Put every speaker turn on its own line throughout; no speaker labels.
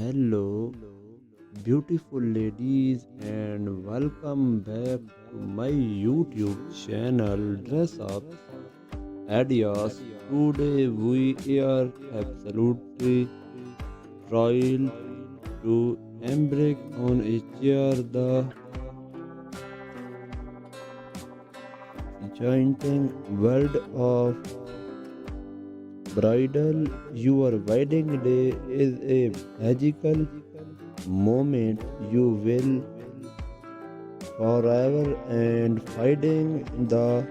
Hello, beautiful ladies, and welcome back to my YouTube channel Dress Up Ideas. Today we are absolutely thrilled to embark on a chair the enchanting world of bridal. Your wedding day is a magical moment you will forever, and finding the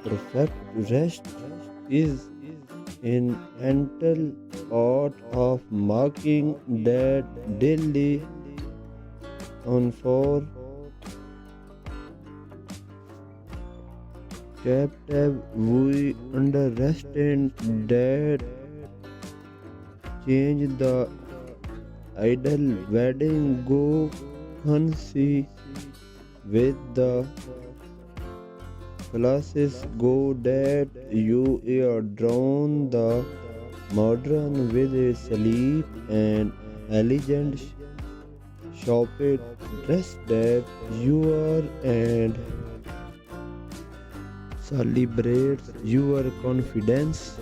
perfect rest is an integral part of marking that daily on for captive. We understand that change the ideal wedding go fancy with the classes go that you are drawn the modern with a sleek and elegant shopped dress that you are and celebrates your confidence.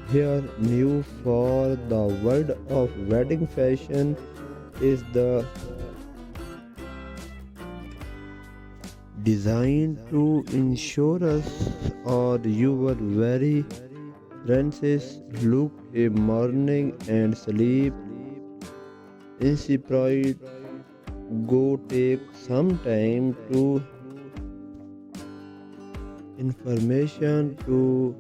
Here, new for the world of wedding fashion is the designed to ensure us or your very princess look a morning and sleep inspired. Go take some time to information to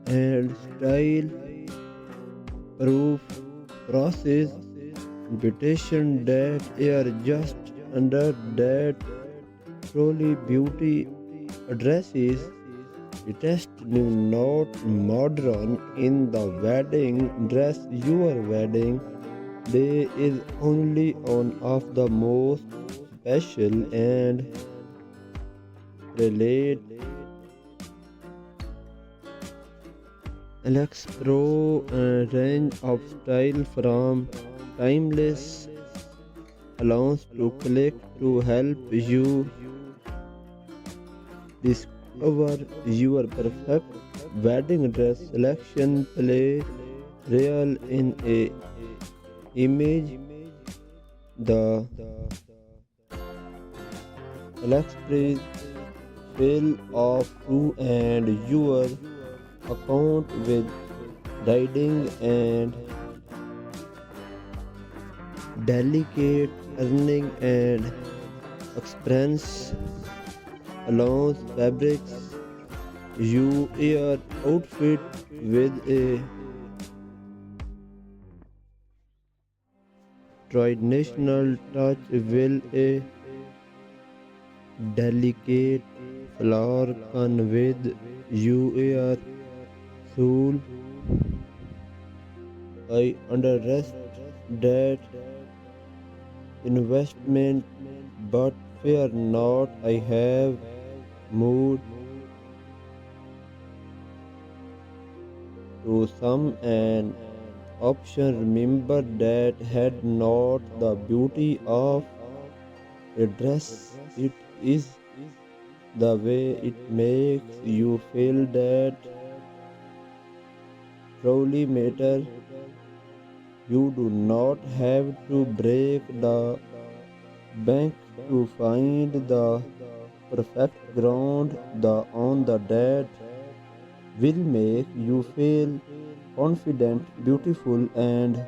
and style proof process invitation that are just under that truly beauty addresses the test not modern in the wedding dress. Your wedding day is only one of the most special and relate Alex Pro range of style from timeless allowance to click to help you discover your perfect wedding dress selection. Play real in a image the Alex fill of true and your account with riding and delicate earning and experience allows fabrics you wear outfit with a traditional touch will a delicate flower can with you wear soul. I understand that investment, but fear not. I have moved to some an option. Remember that had not the beauty of a dress. It is the way it makes you feel that truly matter. You do not have to break the bank to find the perfect ground. The on the that will make you feel confident, beautiful, and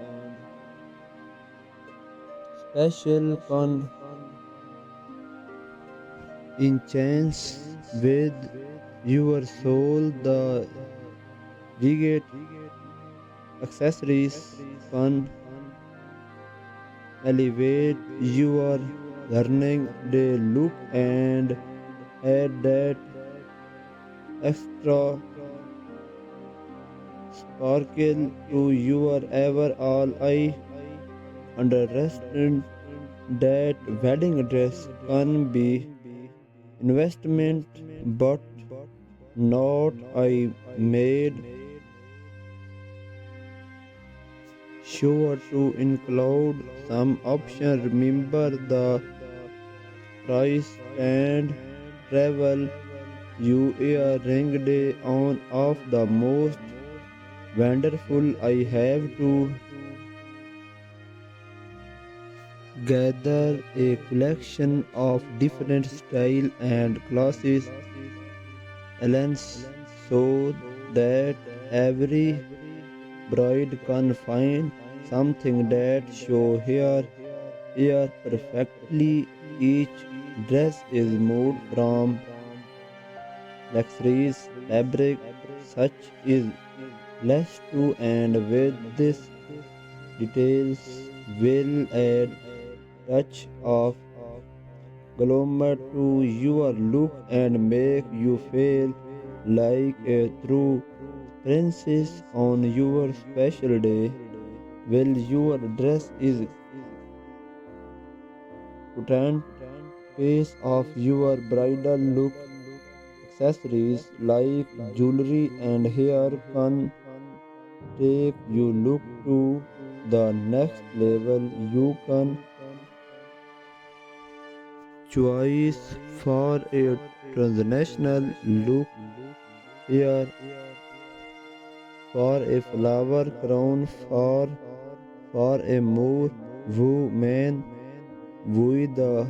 special. In chance with your soul, the rigid accessories can elevate your learning day look and add that extra sparkle to your overall. I understand that wedding dress can be investment, but not I made sure to include some option. Remember the price and travel you a ring day on of the most wonderful. I have to gather a collection of different style and classes elements so that every bride can find something that show here perfectly. Each dress is made from luxurious fabric such is less to, and with this details will add touch of glamour to your look and make you feel like a true princess on your special day. Well, your dress is current face of your bridal look. Accessories like jewelry and hair can take you look to the next level. You can choice for a transnational look here for a flower crown for a more woman with the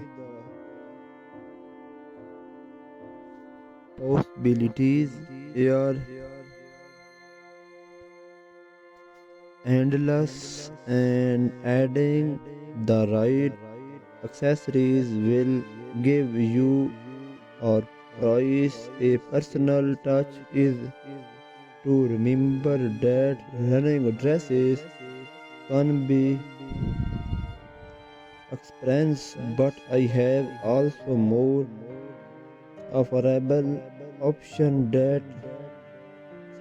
possibilities are endless, and adding the right accessories will give you or price a personal touch. Is to remember that running dresses can be expensive, but I have also more affordable option that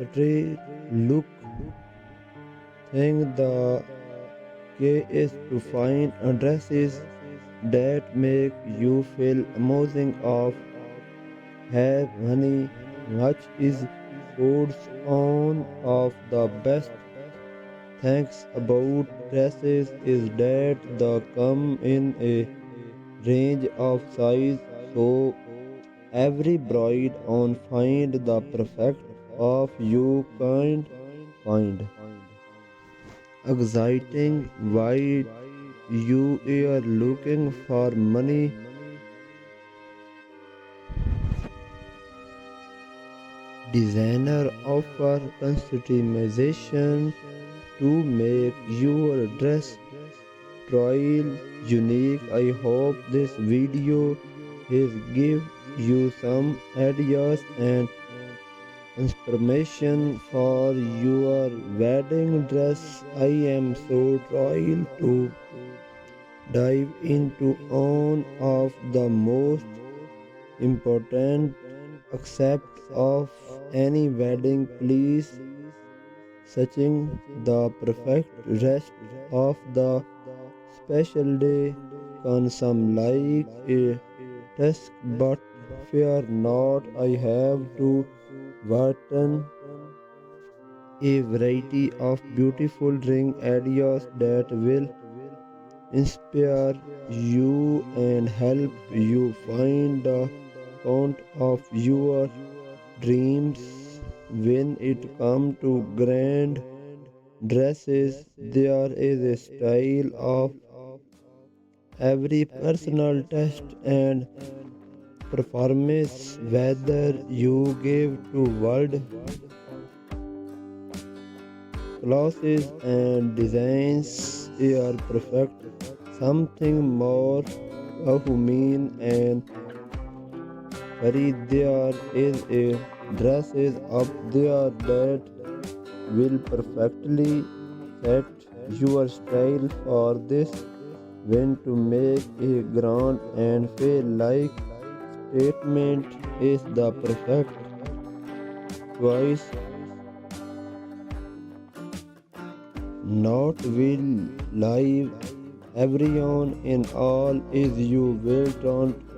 straight look thing. The key is to find dresses that make you feel amazing of have honey much is codes on of the best things about dresses is that they come in a range of size, so every bride on find the perfect of you can find exciting. Why you are looking for money designer offer customization to make your dress style unique. I hope this video has give you some ideas and inspiration for your wedding dress. I am so thrilled to dive into one of the most important aspects of any wedding. Please searching the perfect rest of the special day can some like a task, but fear not, I have to written a variety of beautiful ring ideas that will inspire you and help you find the count of your dreams. When it comes to grand dresses, there is a style of every personal taste and performance, whether you give to world classes and designs are perfect. Something more human and very there is a dresses up there that will perfectly set your style for this when to make a grand and feel like statement is the perfect choice. Not will live everyone in all is you will don't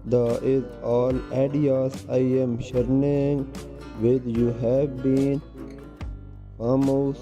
the is all ideas I am sharing with you have been famous